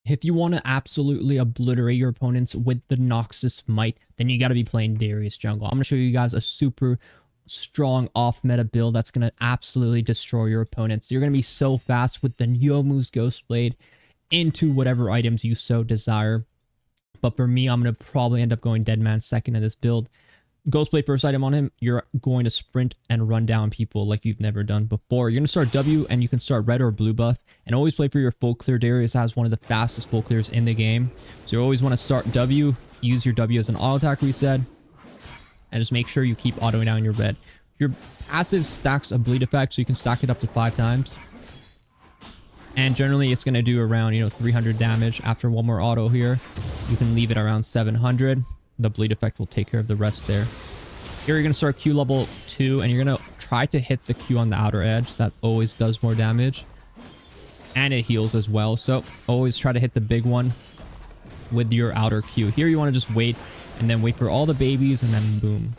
If you want to absolutely obliterate your opponents with the Noxus Might, then you got to be playing Darius jungle. I'm going to show you guys a super strong off-meta build that's going to absolutely destroy your opponents. You're going to be so fast with the Youmuu's Ghostblade into whatever items you so desire. But for me, I'm going to probably end up going Deadman second in this build. Ghostblade first item on him, you're going to sprint and run down people like you've never done before. You're going to start W and you can start red or blue buff and always play for your full clear. Darius has one of the fastest full clears in the game. So you always want to start W, use your W as an auto attack reset, and just make sure you keep autoing down your red. Your passive stacks a bleed effect, so you can stack it up to 5 times. And generally it's going to do around, 300 damage. After one more auto here, you can leave it around 700. The bleed effect will take care of the rest there. Here you're going to start Q level 2 and you're going to try to hit the Q on the outer edge. That always does more damage. And it heals as well. So always try to hit the big one with your outer Q. Here you want to just wait and then wait for all the babies and then boom.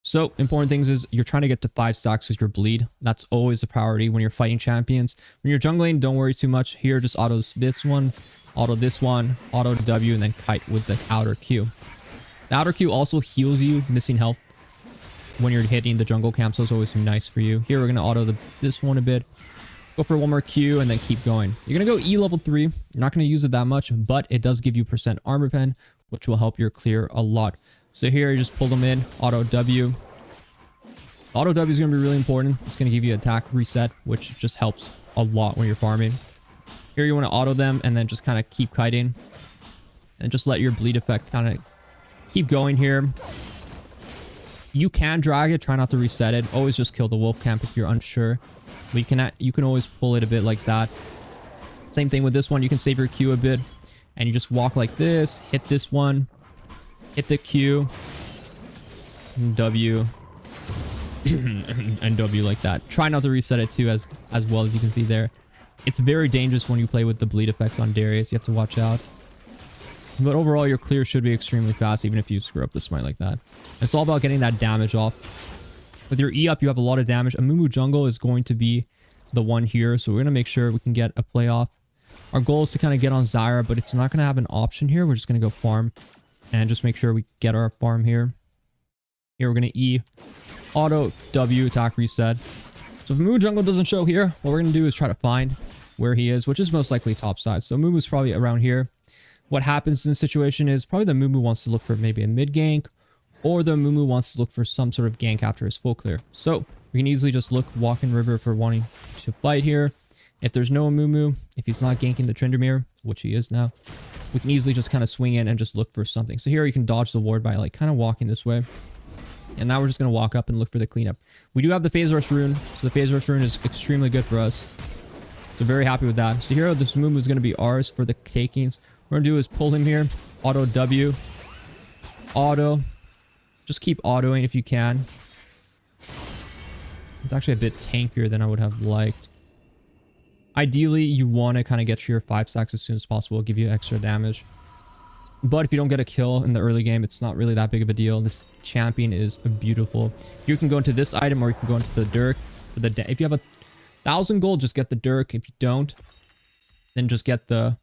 So important things is you're trying to get to 5 stacks with your bleed. That's always a priority when you're fighting champions. When you're jungling, don't worry too much. Here just auto this one, auto this one, auto W, and then kite with the outer Q. The outer Q also heals you missing health when you're hitting the jungle camp, so it's always nice for you. Here we're going to auto this one a bit. Go for one more Q and then keep going. You're going to go E level 3. You're not going to use it that much, but it does give you % armor pen, which will help your clear a lot. So here you just pull them in, auto W. Auto W is going to be really important. It's going to give you attack reset, which just helps a lot when you're farming. Here you want to auto them and then just kind of keep kiting. And just let your bleed effect kind of keep going here. You can drag it, try not to reset it. Always just kill the wolf camp if you're unsure. But you can always pull it a bit like that. Same thing with this one. You can save your Q a bit. And you just walk like this. Hit this one. Hit the Q. And W. and W like that. Try not to reset it too as well as you can see there. It's very dangerous when you play with the bleed effects on Darius. You have to watch out. But overall, your clear should be extremely fast, even if you screw up the smite like that. It's all about getting that damage off. With your E up, you have a lot of damage. A Mumu jungle is going to be the one here, so we're going to make sure we can get a play off. Our goal is to kind of get on Zyra, but it's not going to have an option here. We're just going to go farm and just make sure we get our farm here. Here, we're going to E, auto, W, attack reset. So if Mumu jungle doesn't show here, what we're going to do is try to find where he is, which is most likely top side. So Mumu's probably around here. What happens in this situation is probably the Mumu wants to look for maybe a mid gank, or the Mumu wants to look for some sort of gank after his full clear. So we can easily just look walk in river for wanting to fight here. If there's no Mumu, if he's not ganking the Tryndamere, which he is now, we can easily just kind of swing in and just look for something. So here you can dodge the ward by like kind of walking this way. And now we're just going to walk up and look for the cleanup. We do have the Phase Rush rune, so the Phase Rush rune is extremely good for us. So very happy with that. So here this Mumu is going to be ours for the takings. What we're going to do is pull him here, auto W, auto, just keep autoing if you can. It's actually a bit tankier than I would have liked. Ideally, you want to kind of get to your 5 stacks as soon as possible. It'll give you extra damage. But if you don't get a kill in the early game, it's not really that big of a deal. This champion is beautiful. You can go into this item or you can go into the Dirk. If you have 1,000 gold, just get the Dirk. If you don't, then just get the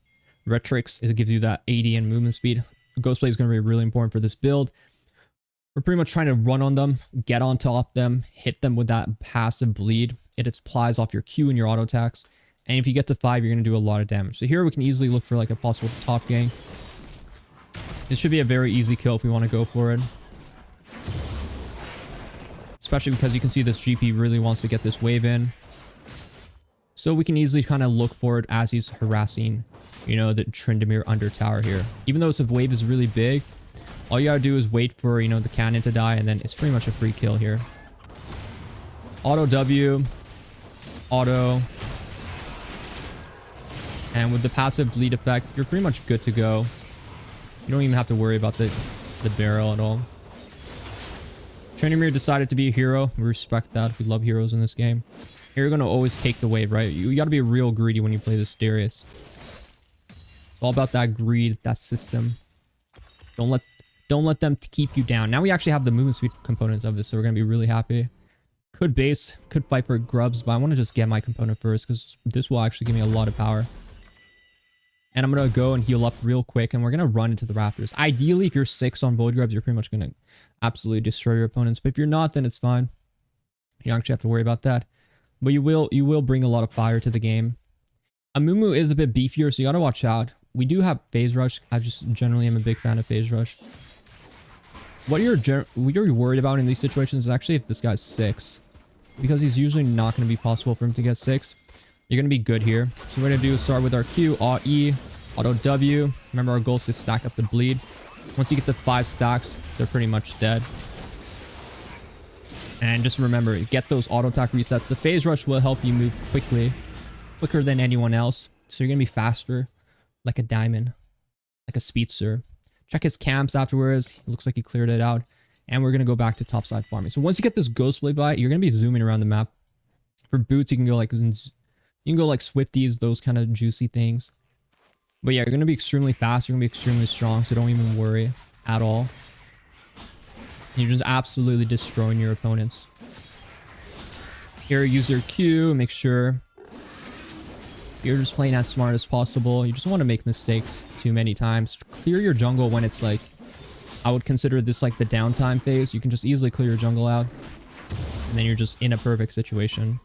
Rek'sai. It gives you that 80 and movement speed. Ghostblade is going to be really important for this build. We're pretty much trying to run on them, get on top of them, hit them with that passive bleed. It applies off your Q and your auto attacks. And if you get to 5, you're going to do a lot of damage. So here we can easily look for like a possible top gank. This should be a very easy kill if we want to go for it. Especially because you can see this GP really wants to get this wave in. So we can easily kind of look for it as he's harassing, the Tryndamere under tower here. Even though this wave is really big, all you gotta do is wait for, the cannon to die, and then it's pretty much a free kill here. Auto W, auto. And with the passive bleed effect, you're pretty much good to go. You don't even have to worry about the barrel at all. Tryndamere decided to be a hero. We respect that. We love heroes in this game. Here you're going to always take the wave, right? You got to be real greedy when you play this Darius. It's all about that greed, that system. Don't let them keep you down. Now we actually have the movement speed components of this, so we're going to be really happy. Could base, could fight for grubs, but I want to just get my component first because this will actually give me a lot of power. And I'm going to go and heal up real quick, and we're going to run into the Raptors. Ideally, if you're 6 on Void Grubs, you're pretty much going to absolutely destroy your opponents. But if you're not, then it's fine. You don't actually have to worry about that. But you will bring a lot of fire to the game. Amumu is a bit beefier, so you got to watch out. We do have Phase Rush. I just generally am a big fan of Phase Rush. What you're worried about in these situations is actually if this guy's 6. Because he's usually not going to be possible for him to get 6. You're going to be good here. So what we're going to do is start with our Q, E, Auto W. Remember, our goal is to stack up the bleed. Once you get the 5 stacks, they're pretty much dead. And just remember, get those auto attack resets. The Phase Rush will help you move quicker than anyone else. So you're going to be faster, like a diamond, like a speedster. Check his camps afterwards. It looks like he cleared it out. And we're going to go back to topside farming. So once you get this Ghostblade by, you're going to be zooming around the map. For boots, you can go like Swifties, those kind of juicy things. But yeah, you're going to be extremely fast. You're going to be extremely strong. So don't even worry at all. You're just absolutely destroying your opponents. Here, use your Q. Make sure you're just playing as smart as possible. You just want to make mistakes too many times. Clear your jungle when it's like, I would consider this like the downtime phase. You can just easily clear your jungle out. And then you're just in a perfect situation.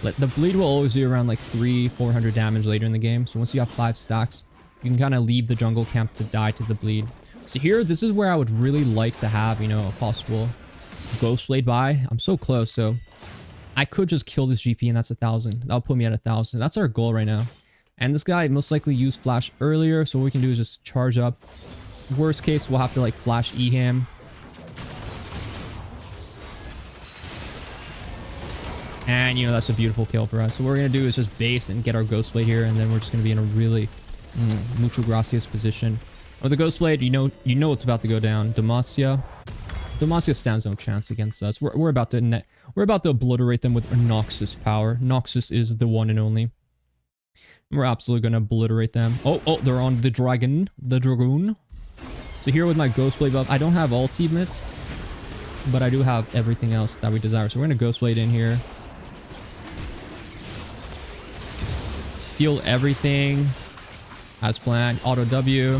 The bleed will always do around like 300-400 damage later in the game. So once you have 5 stacks, you can kind of leave the jungle camp to die to the bleed. So here, this is where I would really like to have, you know, a possible Ghostblade buy. I'm so close, so I could just kill this GP and that's 1,000. That'll put me at 1,000. That's our goal right now. And this guy most likely used flash earlier, so what we can do is just charge up. Worst case, we'll have to like flash E him. And, you know, that's a beautiful kill for us. So what we're going to do is just base and get our Ghostblade here, and then we're just going to be in a really mucho gracias position. Or the Ghostblade, you know what's about to go down. Demacia stands no chance against us. We're about to obliterate them with Noxus power. Noxus is the one and only. We're absolutely going to obliterate them. Oh, they're on the dragon. The dragoon. So here with my Ghostblade buff, I don't have ultimate, but I do have everything else that we desire. So we're going to Ghostblade in here. Steal everything as planned. Auto W.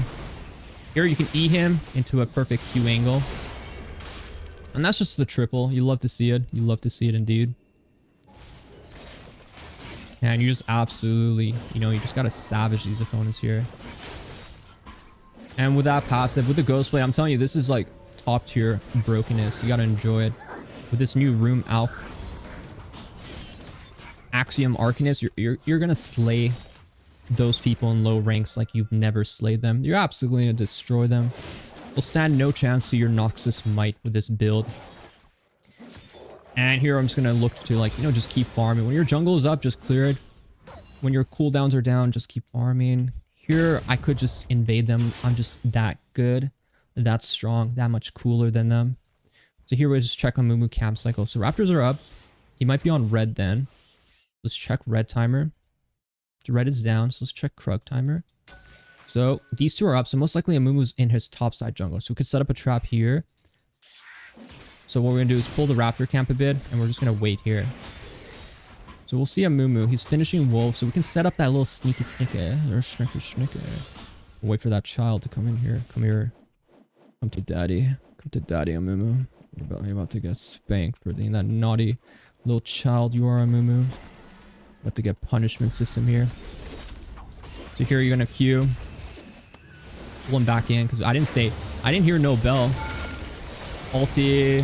Here you can E him into a perfect Q angle. And that's just the triple. You love to see it. You love to see it indeed. And you just absolutely, you know, you just got to savage these opponents here. And with that passive, with the Ghostblade, I'm telling you, this is like top tier brokenness. You got to enjoy it. With this new room out. Axiom Arcanist, you're going to slay those people in low ranks like you've never slayed them. You're absolutely going to destroy them. Will stand no chance to your Noxus Might with this build. And here I'm just going to look to, like, you know, just keep farming. When your jungle is up, just clear it. When your cooldowns are down, just keep farming. Here, I could just invade them. I'm just that good, that strong, that much cooler than them. So here we just check on Mumu camp cycle. So Raptors are up. He might be on red then. Let's check red timer. Red is down, so let's check Krug timer. So these two are up, so most likely Amumu's in his top side jungle. So we could set up a trap here. So what we're going to do is pull the Raptor camp a bit, and we're just going to wait here. So we'll see Amumu. He's finishing Wolf, so we can set up that little sneaky. Or snicker. We'll wait for that child to come in here. Come here. Come to daddy. Come to daddy, Amumu. You're about to get spanked for being that naughty little child you are, Amumu. About to get punishment system here. So here you're gonna Q. Pull him back in because I didn't hear no bell. Ulti.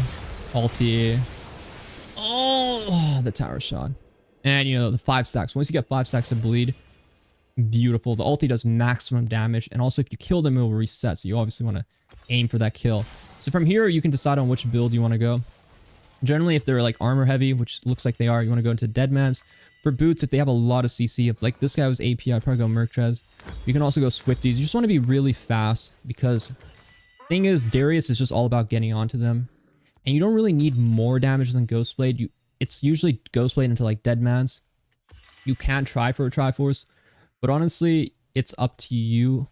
Oh, the tower shot. And you know, the 5 stacks. Once you get 5 stacks of bleed, beautiful. The ulti does maximum damage, and also if you kill them, it will reset. So you obviously want to aim for that kill. So from here, you can decide on which build you want to go. Generally, if they're like armor heavy, which looks like they are, you want to go into Deadman's. For boots, if they have a lot of CC, if like this guy was AP, I'd probably go Merkrez. You can also go Swifties. You just want to be really fast because thing is, Darius is just all about getting onto them. And you don't really need more damage than Ghostblade. It's usually Ghostblade into like Deadman's. You can try for a Triforce, but honestly, it's up to you.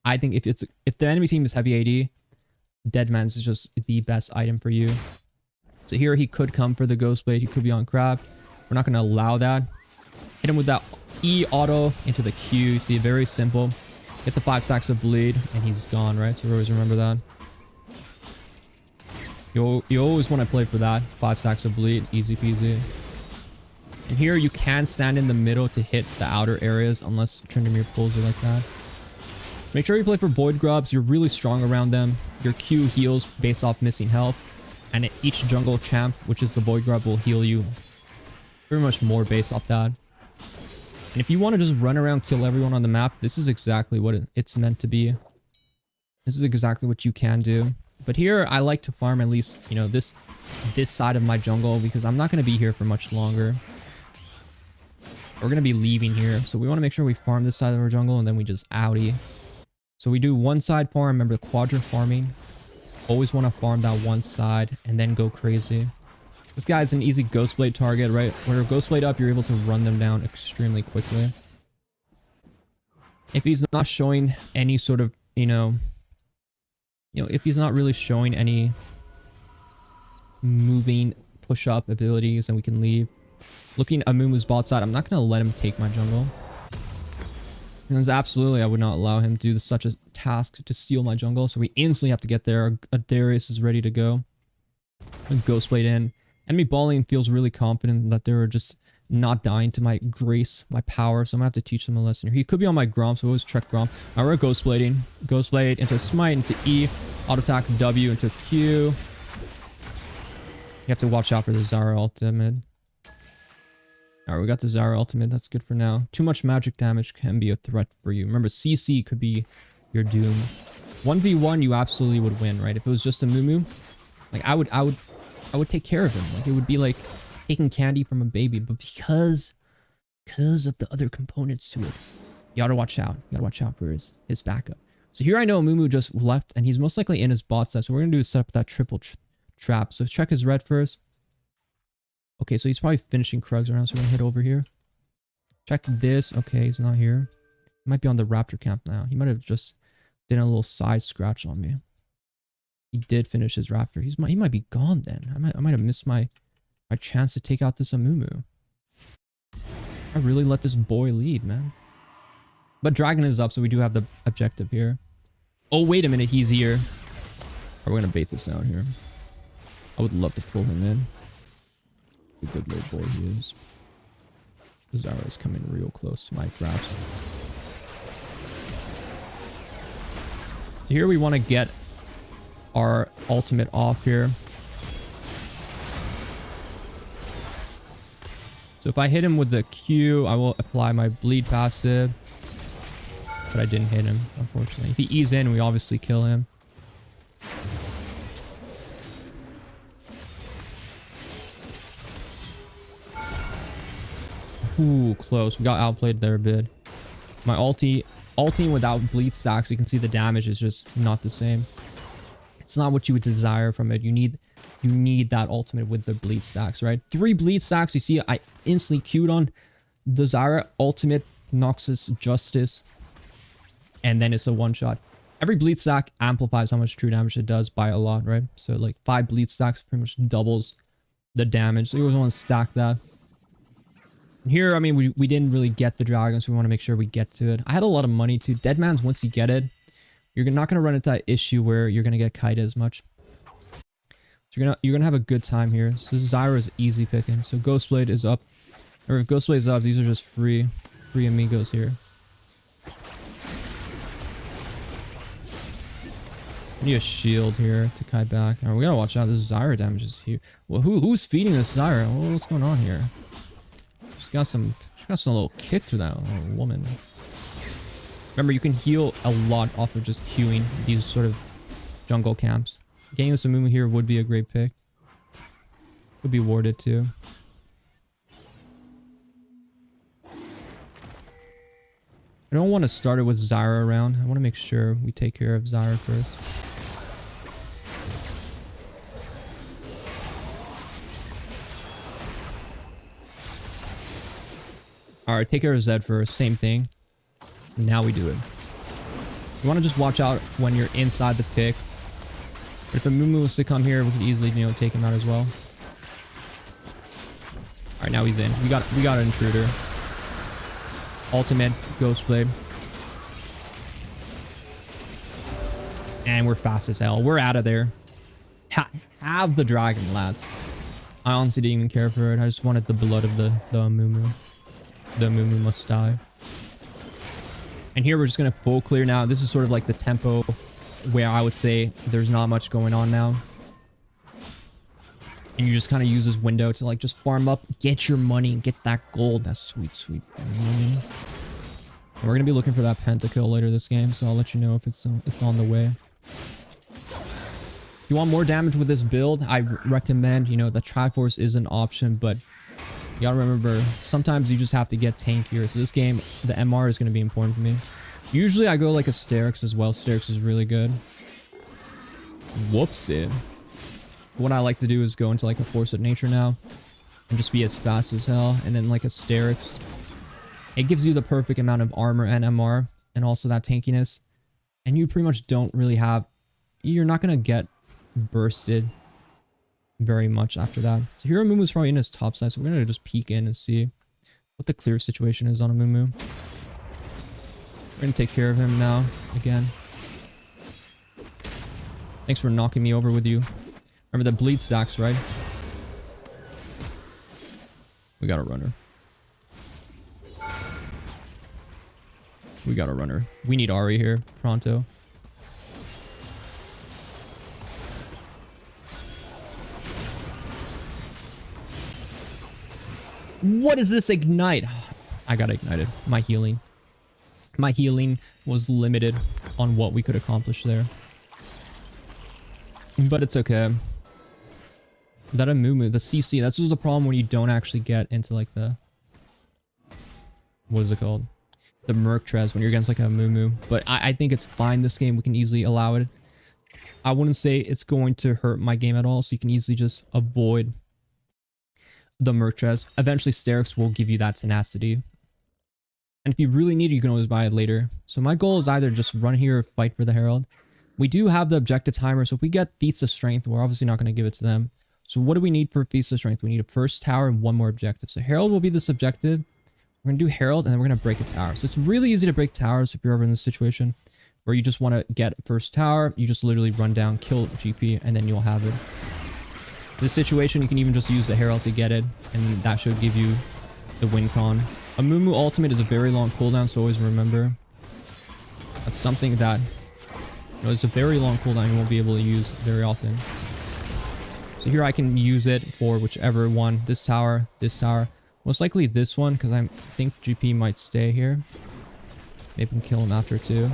I think if the enemy team is heavy AD, Deadman's is just the best item for you. So here he could come for the Ghostblade. He could be on Crab. We're not going to allow that. Hit him with that E auto into the Q. You see, very simple. Get the 5 stacks of bleed, and he's gone, right? So always remember that. You always want to play for that. 5 stacks of bleed, easy peasy. And here you can stand in the middle to hit the outer areas unless Tryndamere pulls it like that. Make sure you play for Void Grubs. You're really strong around them. Your Q heals based off missing health. And each jungle champ, which is the Void Grub, will heal you pretty much more based off that. And if you want to just run around, kill everyone on the map, this is exactly what it's meant to be. This is exactly what you can do. But here, I like to farm at least, you know, this side of my jungle because I'm not going to be here for much longer. We're going to be leaving here. So we want to make sure we farm this side of our jungle and then we just outie. So we do one side farm. Remember, quadrant farming. Always want to farm that one side and then go crazy. This guy's an easy Ghostblade target, right? When you're Ghostblade up, you're able to run them down extremely quickly. If he's not showing any sort of, if he's not really showing any moving push-up abilities, then we can leave. Looking at Amumu's bot side, I'm not going to let him take my jungle. Because absolutely, I would not allow him to do such a task to steal my jungle. So we instantly have to get there. A Darius is ready to go. Ghostblade in. Enemy ball lane feels really confident that they're just not dying to my grace, my power. So I'm going to have to teach them a lesson here. He could be on my Grom, so always check Grom. All right, we're Ghostblading. Ghostblade into Smite, into E. Auto attack W into Q. You have to watch out for the Zara ultimate. Alright, we got the Zara ultimate. That's good for now. Too much magic damage can be a threat for you. Remember, CC could be your doom. 1v1, you absolutely would win, right? If it was just a Mumu, like I would take care of him. Like it would be like taking candy from a baby. But because of the other components to it, you gotta watch out. You gotta watch out for his backup. So here I know Mumu just left, and he's most likely in his bot side. So we're gonna do is set up that triple trap. So check his red first. Okay, so he's probably finishing Krugs around, so we're gonna hit over here. Check this. Okay, he's not here. He might be on the Raptor camp now. He might have just did a little side scratch on me. He did finish his Raptor. He might be gone then. I might have missed my chance to take out this Amumu. I really let this boy lead, man. But Dragon is up, so we do have the objective here. Oh, wait a minute, he's here. We're gonna bait this out here. I would love to pull him in. A good little boy he is. Zara is coming real close to my traps. So here we want to get our ultimate off here. So if I hit him with the Q, I will apply my bleed passive. But I didn't hit him, unfortunately. If he ease in, we obviously kill him. Ooh, close. We got outplayed there a bit. My ulting without bleed stacks, you can see the damage is just not the same. It's not what you would desire from it. You need that ultimate with the bleed stacks, right? 3 bleed stacks. You see, I instantly queued on the Zyra ultimate, Noxus Justice, and then it's a one-shot. Every bleed stack amplifies how much true damage it does by a lot, right? So like 5 bleed stacks pretty much doubles the damage. So you always want to stack that. Here, I mean, we didn't really get the dragon, so we want to make sure we get to it. I had a lot of money too. Deadman's, once you get it, you're not going to run into that issue where you're going to get kited as much. So you're gonna have a good time here. So Zyra is easy picking. So Ghostblade is up. Or if Ghostblade is up, these are just free amigos here. I need a shield here to kite back. Alright, we gotta watch out. This Zyra damage is huge. Well, who's feeding this Zyra? What's going on here? She got some little kick to that little woman. Remember, you can heal a lot off of just queuing these sort of jungle camps. Getting this Amumu here would be a great pick. Could be warded too. I don't want to start it with Zyra around. I want to make sure we take care of Zyra first. Alright, take care of Zed first. Same thing. Now we do it. You want to just watch out when you're inside the pick. But if a Mumu was to come here, we could easily, take him out as well. Alright, now he's in. We got an intruder. Ultimate Ghostblade. And we're fast as hell. We're out of there. Have the dragon, lads. I honestly didn't even care for it. I just wanted the blood of the Mumu. The Mumu must die. And here we're just going to full clear now. This is sort of like the tempo where I would say there's not much going on now. And you just kind of use this window to like just farm up, get your money, and get that gold. That's sweet, sweet money. And we're going to be looking for that pentakill later this game, so I'll let you know if it's on the way. If you want more damage with this build, I recommend, you know, the Triforce is an option, but you gotta remember, sometimes you just have to get tankier. So this game, the MR is going to be important for me. Usually I go like a Sterix as well. Sterix is really good. Whoopsie. What I like to do is go into like a Force of Nature now and just be as fast as hell. And then like a Sterix. It gives you the perfect amount of armor and MR and also that tankiness. And you pretty much don't really have... You're not going to get bursted very much after that. So here Amumu's probably in his top side. So we're going to just peek in and see what the clear situation is on Amumu. We're going to take care of him now again. Thanks for knocking me over with you. Remember the bleed stacks, right? We got a runner. We got a runner. We need Ari here. Pronto. What is this ignite? I got ignited. My healing. My healing was limited on what we could accomplish there. But it's okay. That Amumu, the CC, that's just the problem when you don't actually get into like the... What is it called? The Merc-Trez when you're against like a Amumu. But I think it's fine this game. We can easily allow it. I wouldn't say it's going to hurt my game at all. So you can easily just avoid the Merc-Trez. Eventually Sterix will give you that tenacity. And if you really need it, you can always buy it later. So my goal is either just run here or fight for the Herald. We do have the objective timer. So if we get Feats of Strength, we're obviously not going to give it to them. So what do we need for Feats of Strength? We need a first tower and one more objective. So Herald will be this objective. We're going to do Herald and then we're going to break a tower. So it's really easy to break towers if you're ever in this situation where you just want to get first tower. You just literally run down, kill GP, and then you'll have it. This situation, you can even just use the Herald to get it, and that should give you the win con. Amumu ultimate is a very long cooldown, so always remember. That's something that, you know, it's a very long cooldown you won't be able to use very often. So here I can use it for whichever one. This tower, this tower. Most likely this one, because I think GP might stay here. Maybe we can kill him after too.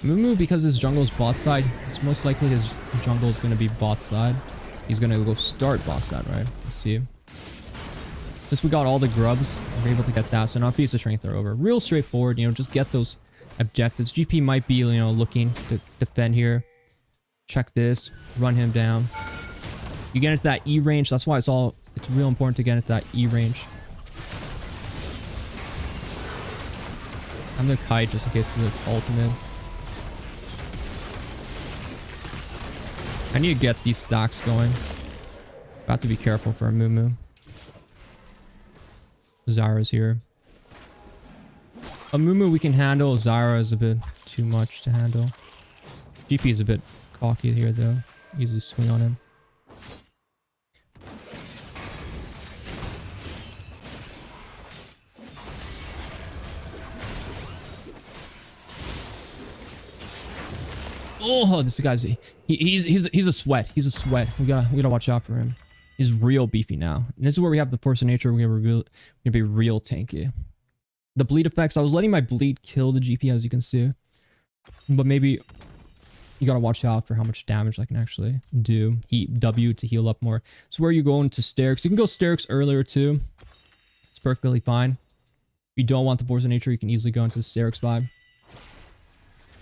Mumu, because his jungle's bot side, it's most likely his jungle is going to be bot side. He's going to go start bot side, right? Let's see. Since we got all the grubs, we're able to get that. So now Feats of Strength are over. Real straightforward, you know, just get those objectives. GP might be, you know, looking to defend here. Check this. Run him down. You get into that E range. That's why it's real important to get into that E range. I'm the kite just in case it's ultimate. I need to get these stacks going. Got to be careful for a Mumu. Zyra's here. A Mumu we can handle. Zyra is a bit too much to handle. GP is a bit cocky here though. Easily swing on him. Oh, this guy's he's a sweat. He's a sweat. We gotta watch out for him. He's real beefy now. And this is where we have the Force of Nature. We're gonna be real tanky. The bleed effects. I was letting my bleed kill the GP, as you can see, but maybe you gotta watch out for how much damage I can actually do. W to heal up more. So where you go into Sterix, you can go Sterix earlier too. It's perfectly fine. If you don't want the Force of Nature, you can easily go into the Sterix vibe.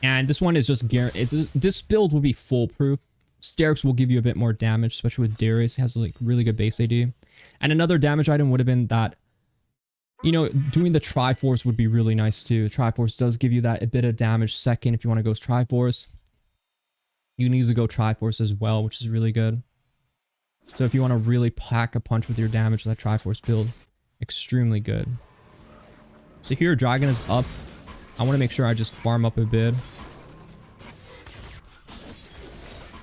And this one is just guaranteed. This build will be foolproof. Sterix will give you a bit more damage, especially with Darius. He has like really good base AD. And another damage item would have been that, you know, doing the Triforce would be really nice too. Triforce does give you that a bit of damage. Second, if you want to go Triforce, you can easily go Triforce as well, which is really good. So if you want to really pack a punch with your damage, that Triforce build, extremely good. So here, dragon is up. I want to make sure I just farm up a bit.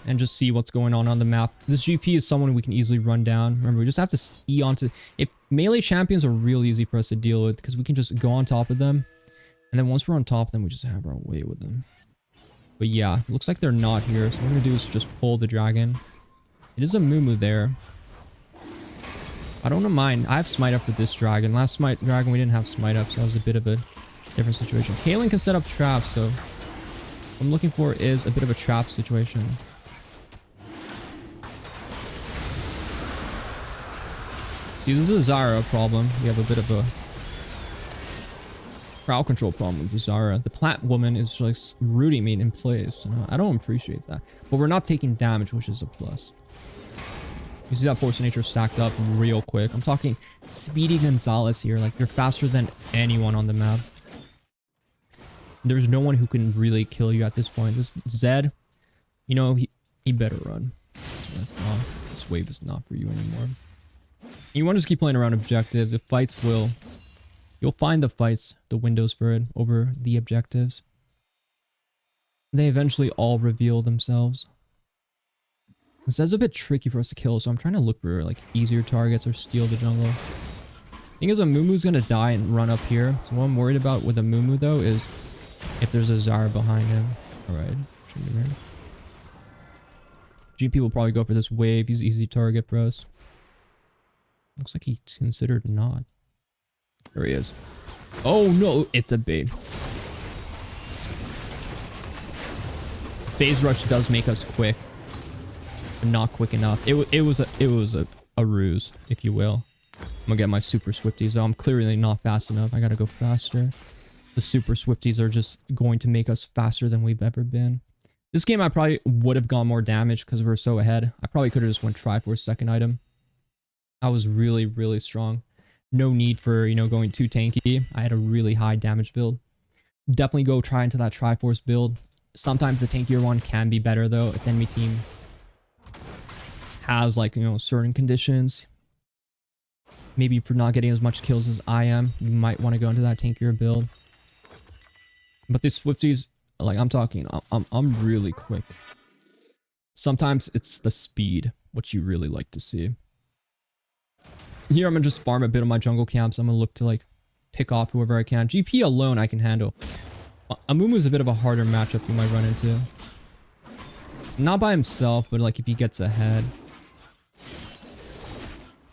And just see what's going on the map. This GP is someone we can easily run down. Remember, we just have to E onto... If melee champions are real easy for us to deal with, because we can just go on top of them. And then once we're on top of them, we just have our way with them. But yeah, looks like they're not here. So what we're going to do is just pull the dragon. It is a Mumu there. I don't mind. I have smite up with this dragon. Last smite dragon, we didn't have smite up, so that was a bit of a different situation. Kaelin can set up traps, so what I'm looking for is a bit of a trap situation. See, this is a Zyra problem. We have a bit of a crowd control problem with Zyra. The plant woman is just rooting me in place. I don't appreciate that. But we're not taking damage, which is a plus. You see that Force of Nature stacked up real quick. I'm talking Speedy Gonzalez here. Like, you're faster than anyone on the map. There's no one who can really kill you at this point. This Zed, you know, he better run. Oh, this wave is not for you anymore. You want to just keep playing around objectives. If fights you'll find the fights, the windows for it over the objectives. They eventually all reveal themselves. This is a bit tricky for us to kill, so I'm trying to look for like easier targets or steal the jungle. Thing is, a Mumu's gonna die and run up here. So what I'm worried about with a Mumu though is if there's a Zyra behind him. Alright. GP will probably go for this wave. He's easy target for us. Looks like he considered not. There he is. Oh no, it's a bait. Phase rush does make us quick, but not quick enough. It was a ruse, if you will. I'm gonna get my super swifties. I'm clearly not fast enough. I gotta go faster. The super swifties are just going to make us faster than we've ever been. This game I probably would have gone more damage because we're so ahead. I probably could have just went Triforce second item. I was really, really strong. No need for, you know, going too tanky. I had a really high damage build. Definitely go try into that Triforce build. Sometimes the tankier one can be better though if the enemy team has like, you know, certain conditions. Maybe for not getting as much kills as I am, you might want to go into that tankier build. But these Swifties, like I'm talking, I'm really quick. Sometimes it's the speed, which you really like to see. Here, I'm going to just farm a bit of my jungle camps. I'm going to look to, like, pick off whoever I can. GP alone, I can handle. Amumu is a bit of a harder matchup you might run into. Not by himself, but, like, if he gets ahead.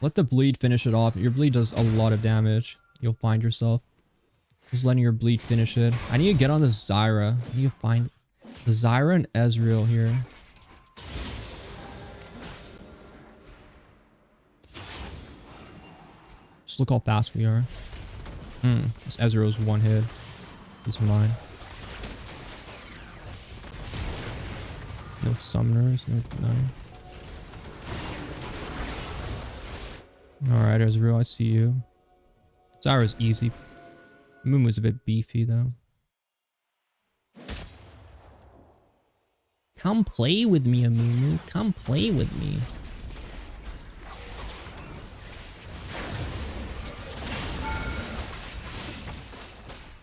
Let the bleed finish it off. Your bleed does a lot of damage. You'll find yourself just letting your bleed finish it. I need to get on the Zyra. I need to find the Zyra and Ezreal here. Look how fast we are. This Ezreal's one hit. This is mine. No summoners, no none. Alright, Ezreal, I see you. Zyra's easy. Mumu's a bit beefy though. Come play with me, Amumu. Come play with me.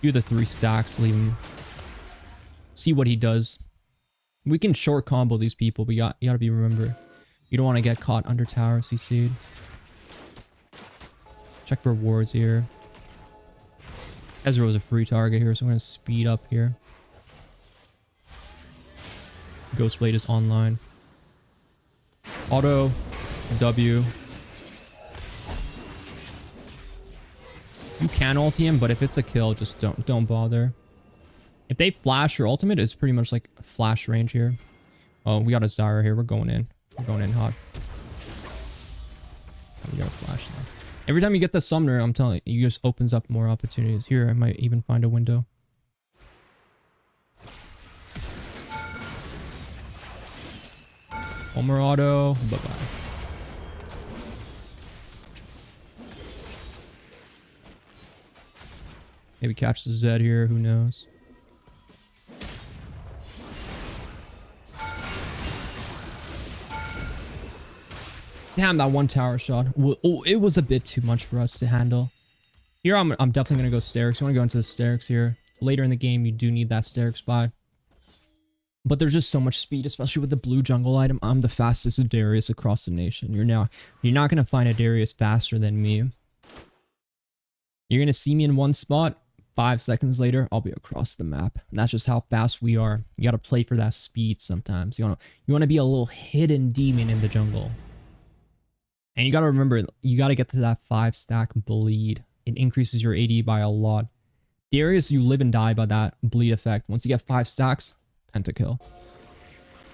Do the 3 stacks, leave him. See what he does. We can short combo these people, but you gotta be remember. You don't want to get caught under tower CC'd. Check for wards here. Ezreal is a free target here, so I'm gonna speed up here. Ghostblade is online. Auto W. You can ulti him, but if it's a kill, just don't bother. If they flash your ultimate, it's pretty much like flash range here. Oh, we got a Zyra here. We're going in. We're going in hot. We got a flash now. Every time you get the summoner, I'm telling you, it just opens up more opportunities. Here, I might even find a window. Homer auto. Bye-bye. Maybe catch the Zed here, who knows. Damn, that one tower shot. Oh, it was a bit too much for us to handle. Here, I'm definitely going to go Sterix. You want to go into the Sterix here. Later in the game, you do need that Sterix buy. But there's just so much speed, especially with the blue jungle item. I'm the fastest Darius across the nation. You're not going to find a Darius faster than me. You're going to see me in one spot. 5 seconds later, I'll be across the map. And that's just how fast we are. You got to play for that speed sometimes. You want to be a little hidden demon in the jungle. And you got to remember, you got to get to that 5-stack bleed. It increases your AD by a lot. Darius, you live and die by that bleed effect. Once you get 5 stacks, pentakill.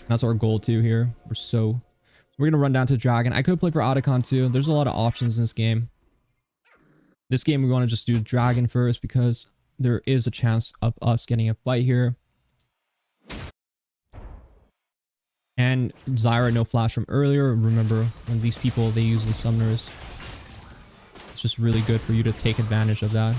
That's our goal too here. We're going to run down to Dragon. I could play for Otacon too. There's a lot of options in this game. This game, we want to just do Dragon first because there is a chance of us getting a fight here. And Zyra, no flash from earlier. Remember, when these people, they use the summoners. It's just really good for you to take advantage of that.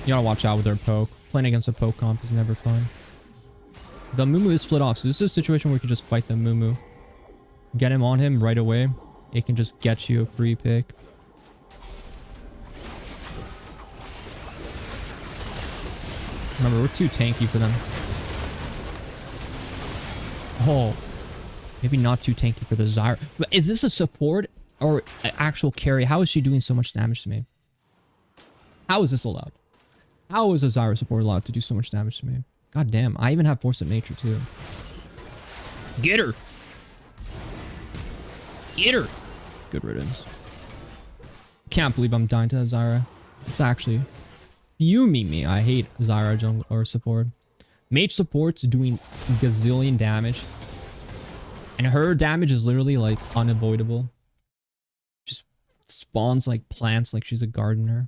You gotta watch out with their poke. Playing against a poke comp is never fun. The Mumu is split off, so this is a situation where you can just fight the Mumu. Get him on him right away. It can just get you a free pick. Remember, we're too tanky for them. Oh. Maybe not too tanky for the Zyra. But is this a support or an actual carry? How is she doing so much damage to me? How is this allowed? How is a Zyra support allowed to do so much damage to me? God damn, I even have Force of Nature too. Get her! Get her! Good riddance. Can't believe I'm dying to a Zyra. It's actually fuming me. I hate Zyra jungle or support. Mage support's doing gazillion damage. And her damage is literally like unavoidable. Just spawns like plants like she's a gardener.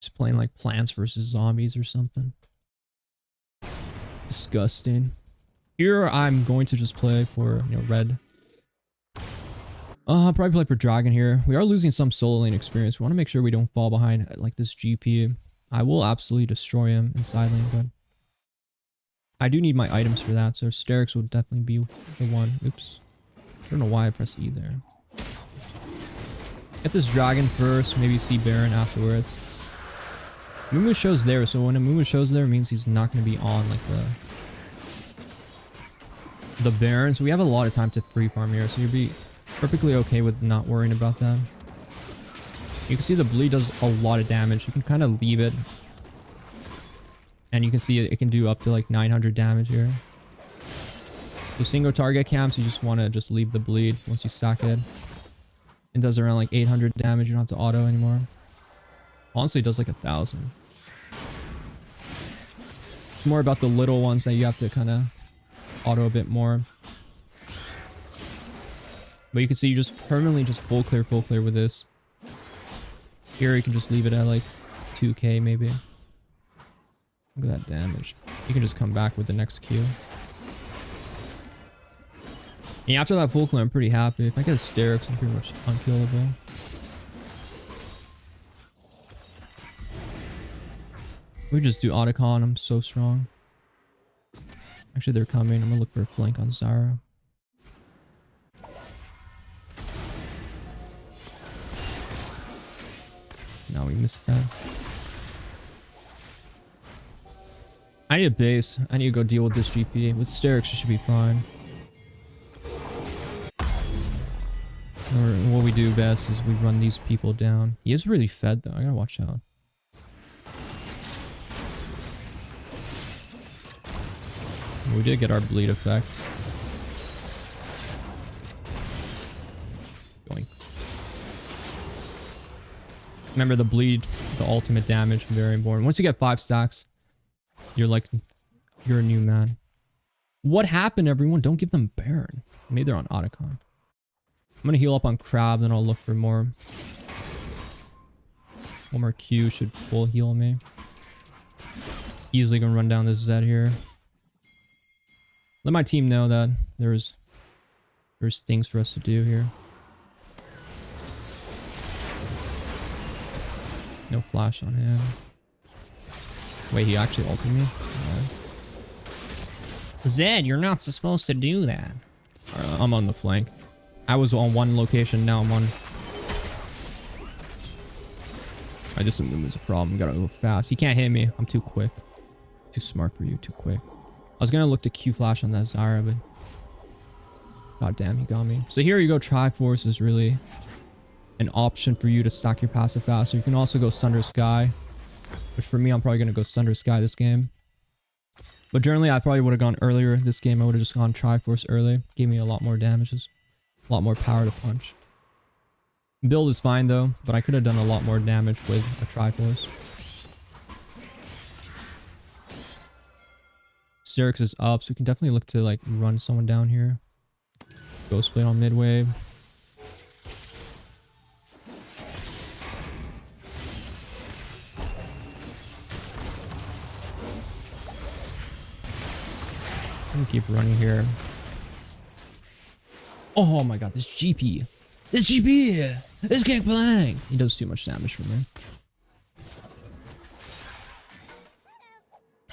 Just playing like plants versus zombies or something. Disgusting. Here I'm going to just play for, red. I'll probably play for Dragon here. We are losing some solo lane experience. We want to make sure we don't fall behind like this GP. I will absolutely destroy him in side lane, but I do need my items for that, so Sterix will definitely be the one. Oops. I don't know why I pressed E there. Get this Dragon first, maybe see Baron afterwards. Mumu shows there, so when a Mumu shows there, it means he's not going to be on like the Baron. So we have a lot of time to free farm here, so you'll be perfectly okay with not worrying about that. You can see the bleed does a lot of damage. You can kind of leave it. And you can see it can do up to like 900 damage here. So single target camps, you just want to just leave the bleed once you stack it. It does around like 800 damage. You don't have to auto anymore. Honestly, it does like 1,000. It's more about the little ones that you have to kind of auto a bit more. But you can see you just permanently just full clear with this. Here you can just leave it at like 2k maybe. Look at that damage. You can just come back with the next Q. And after that full clear, I'm pretty happy. If I get a Sterix, I'm pretty much unkillable. We just do Otacon. I'm so strong. Actually, they're coming. I'm gonna look for a flank on Zyra. No, we missed that. I need a base. I need to go deal with this GP. With Sterix, it should be fine. Or what we do best is we run these people down. He is really fed though. I gotta watch out. We did get our bleed effect. Going. Remember the bleed, the ultimate damage, very important. Once you get 5 stacks, you're a new man. What happened, everyone? Don't give them Baron. Maybe they're on Otacon. I'm gonna heal up on Crab, then I'll look for more. One more Q should full heal me. Easily gonna run down this Zed here. Let my team know that there's things for us to do here. flash on him. Wait, he actually ulted me? Yeah. Zed, you're not supposed to do that. I'm on the flank. I was on one location, now I'm on... This is a problem. Gotta go fast. He can't hit me. I'm too quick. Too smart for you. Too quick. I was gonna look to Q flash on that Zyra, but... God damn, he got me. So here you go. Triforce is really an option for you to stack your passive faster. You can also go Sunder Sky, which for me, I'm probably gonna go Sunder Sky this game. But generally, I probably would have gone earlier this game. I would have just gone Triforce early. Gave me a lot more damages. A lot more power to punch. Build is fine though, but I could have done a lot more damage with a Triforce. Xerix is up, so we can definitely look to like run someone down here. Ghostblade on mid wave. I'm gonna keep running here. Oh my god, this GP. This GP! This Gangplank! He does too much damage for me.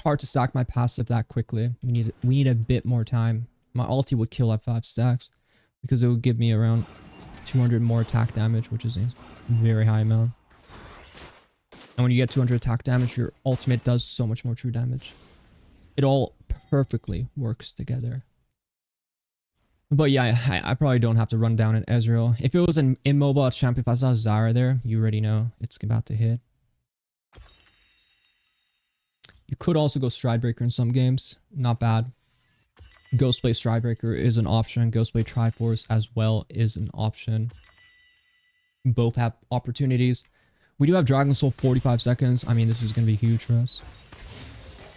Hard to stack my passive that quickly. We need a bit more time. My ulti would kill at 5 stacks because it would give me around 200 more attack damage, which is a very high amount. And when you get 200 attack damage, your ultimate does so much more true damage. It all perfectly works together. But yeah, I probably don't have to run down an Ezreal. If it was an immobile champion, if I saw Zyra there, you already know it's about to hit. You could also go Stridebreaker in some games. Not bad. Ghostblade Stridebreaker is an option. Ghostblade Triforce as well is an option. Both have opportunities. We do have Dragon Soul 45 seconds. I mean, this is going to be huge for us.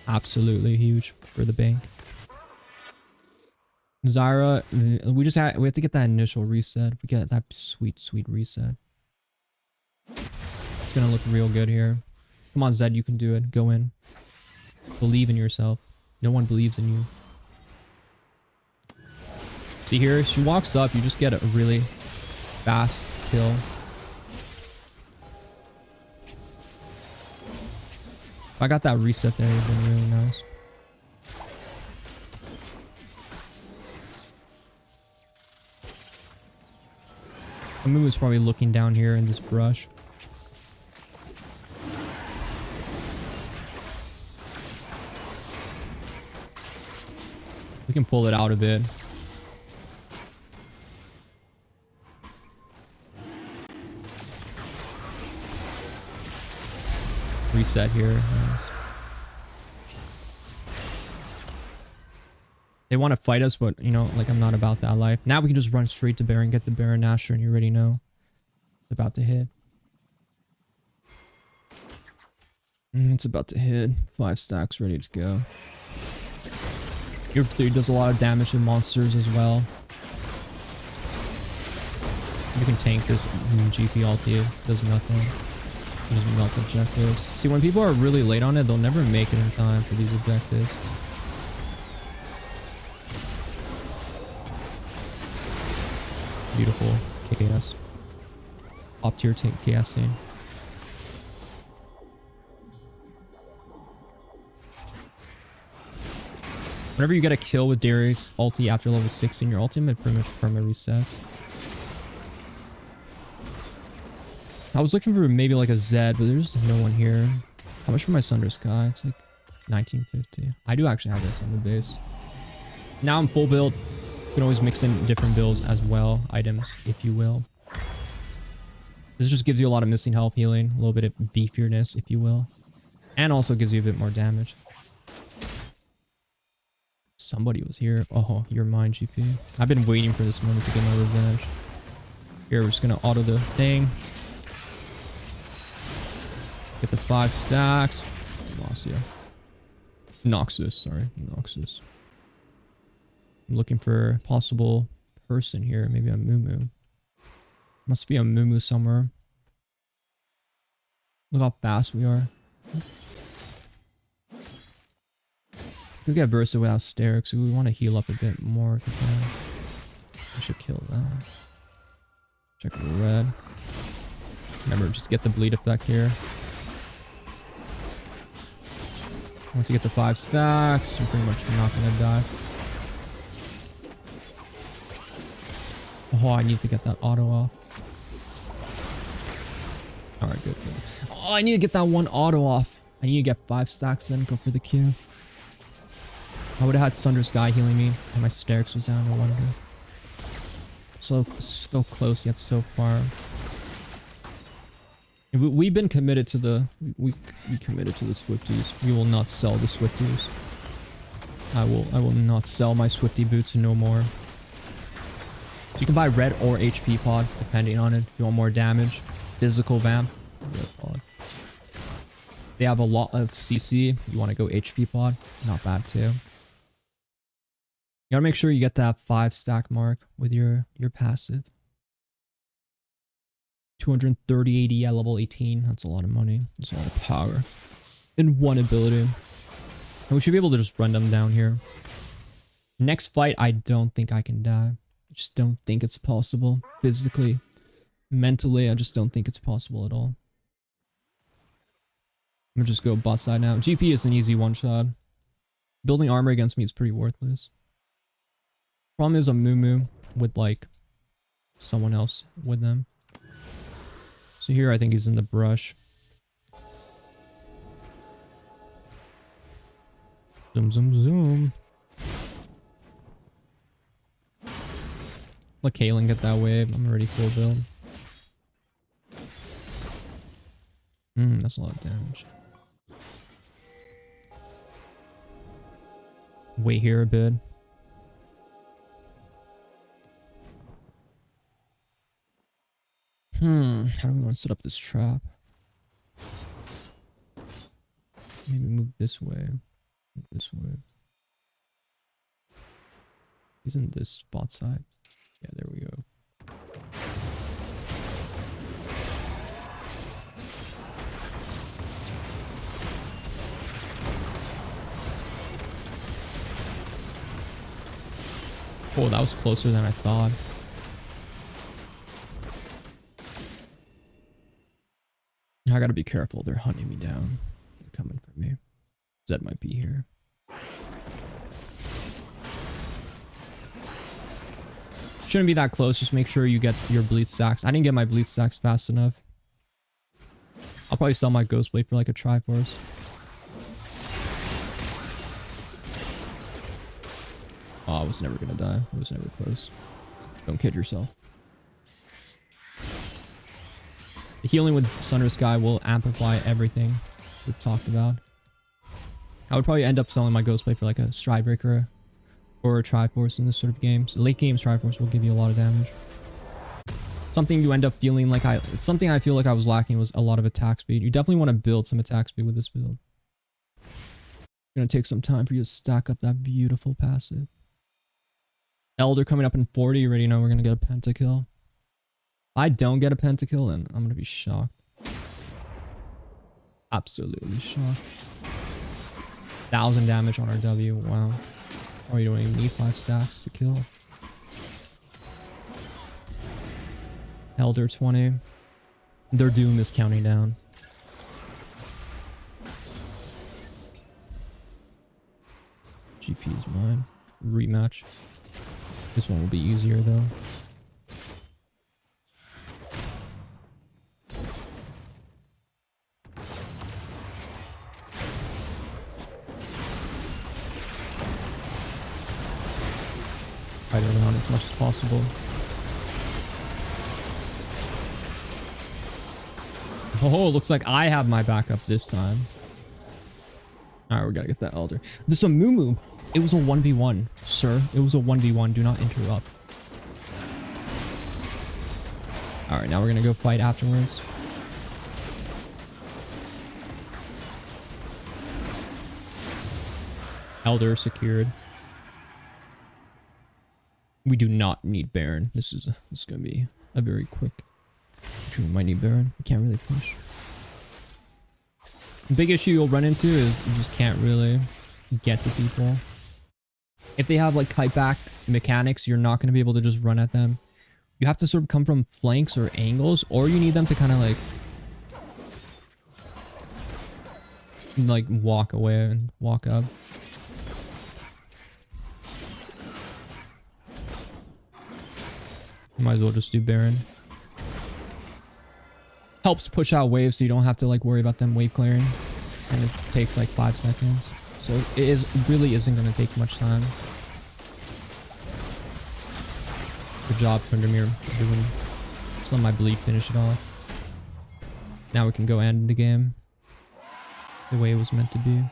Absolutely huge for the bank. Zyra, we have to get that initial reset. We get that sweet reset. It's gonna look real good here. Come on, Zed, you can do it. Go in. Believe in yourself. No one believes in you. See here, she walks up. You just get a really fast kill. If I got that reset there, it would have been really nice. Amu's probably looking down here in this brush. We can pull it out a bit. Reset here. Nice. They want to fight us, but you know, like I'm not about that life. Now we can just run straight to Baron, get the Baron Asher, and you already know it's about to hit. It's about to hit. 5 stacks ready to go. Your 3 does a lot of damage to monsters as well. You can tank this GP ulti. It does nothing. You just melt objectives. See, when people are really late on it, they'll never make it in time for these objectives. Beautiful KS. Top tier KS scene. Whenever you get a kill with Darius ulti after level 16, your ultimate pretty much perma resets. I was looking for maybe like a Zed, but there's no one here. How much for my Sunder Sky? It's like 1950. I do actually have that on the base. Now I'm full build. You can always mix in different builds as well, items, if you will. This just gives you a lot of missing health healing, a little bit of beefierness, if you will. And also gives you a bit more damage. Somebody was here. Oh, you're mine, GP. I've been waiting for this moment to get my revenge. Here, we're just gonna auto the thing. Get the 5 stacks. Demacia. Noxus, sorry. Noxus. I'm looking for a possible person here. Maybe a Mumu. Must be a Mumu somewhere. Look how fast we are. We get bursted without Sterix, so we want to heal up a bit more if we can. We should kill that. Check the red. Remember, just get the bleed effect here. Once you get the 5 stacks, you're pretty much not gonna die. Oh, I need to get that auto off. Alright, good. Oh, I need to get that one auto off. I need to get 5 stacks then go for the Q. I would have had Sunder Sky healing me, and my Sterix was down, no wonder. So close yet so far. We've been committed to the... We committed to the Swifties. We will not sell the Swifties. I will not sell my Swifty boots no more. So you can buy red or HP pod, depending on it. If you want more damage. Physical vamp. Red pod. They have a lot of CC. You want to go HP pod. Not bad too. You gotta make sure you get that 5 stack mark with your passive. 230 AD at level 18. That's a lot of money. That's a lot of power. In one ability. And we should be able to just run them down here. Next fight, I don't think I can die. I just don't think it's possible. Physically. Mentally, I just don't think it's possible at all. I'm gonna just go bot side now. GP is an easy one-shot. Building armor against me is pretty worthless. Problem is a Moo with like someone else with them. So here I think he's in the brush. Zoom, zoom, zoom. Let Kaylin get that wave. I'm already full build. That's a lot of damage. Wait here a bit. How do we want to set up this trap? Maybe move this way. Move this way. He's in this spot side. Yeah, there we go. Oh, that was closer than I thought. I gotta be careful. They're hunting me down. They're coming for me. Zed might be here. Shouldn't be that close. Just make sure you get your bleed stacks. I didn't get my bleed stacks fast enough. I'll probably sell my Ghostblade for like a Triforce. Oh, I was never gonna die. I was never close. Don't kid yourself. The healing with Sunder Sky will amplify everything we've talked about. I would probably end up selling my Ghostblade for like a Stridebreaker or a Triforce in this sort of game. So late game Triforce will give you a lot of damage. Something you end up feeling like something I feel like I was lacking was a lot of attack speed. You definitely want to build some attack speed with this build. It's gonna take some time for you to stack up that beautiful passive. Elder coming up in 40. You already know we're gonna get a pentakill. If I don't get a pentakill, then I'm gonna be shocked. Absolutely shocked. 1,000 damage on our W. Wow. Oh, you don't even need 5 stacks to kill. Elder 20. Their doom is counting down. GP is mine. Rematch. This one will be easier though. Fight it around as much as possible. Oh, looks like I have my backup this time. Alright, we gotta get that Elder. There's a Moo. It was a 1v1, sir. It was a 1v1. Do not interrupt. Alright, now we're gonna go fight afterwards. Elder secured. We do not need Baron. This is gonna be a very quick. Actually, we might need Baron. We can't really push. The big issue you'll run into is you just can't really get to people. If they have like kite back mechanics, you're not going to be able to just run at them. You have to sort of come from flanks or angles, or you need them to kind of like like walk away and walk up. Might as well just do Baron. Helps push out waves so you don't have to like worry about them wave clearing. And it takes like 5 seconds. So it really isn't going to take much time. Good job, Thundermere. Just let my bleed finish it off. Now we can go end the game the way it was meant to be.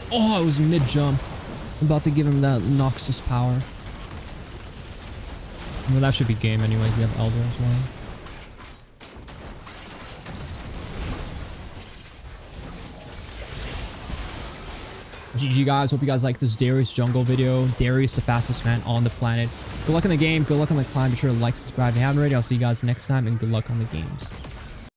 Oh, it was mid-jump. I'm about to give him that Noxus power. Well, that should be game anyway. We have Elder as well. GG guys, hope you guys like this Darius jungle video. Darius, the fastest man on the planet. Good luck in the game, good luck on the climb. Be sure to like, subscribe if you haven't already. I'll see you guys next time, and good luck on the games.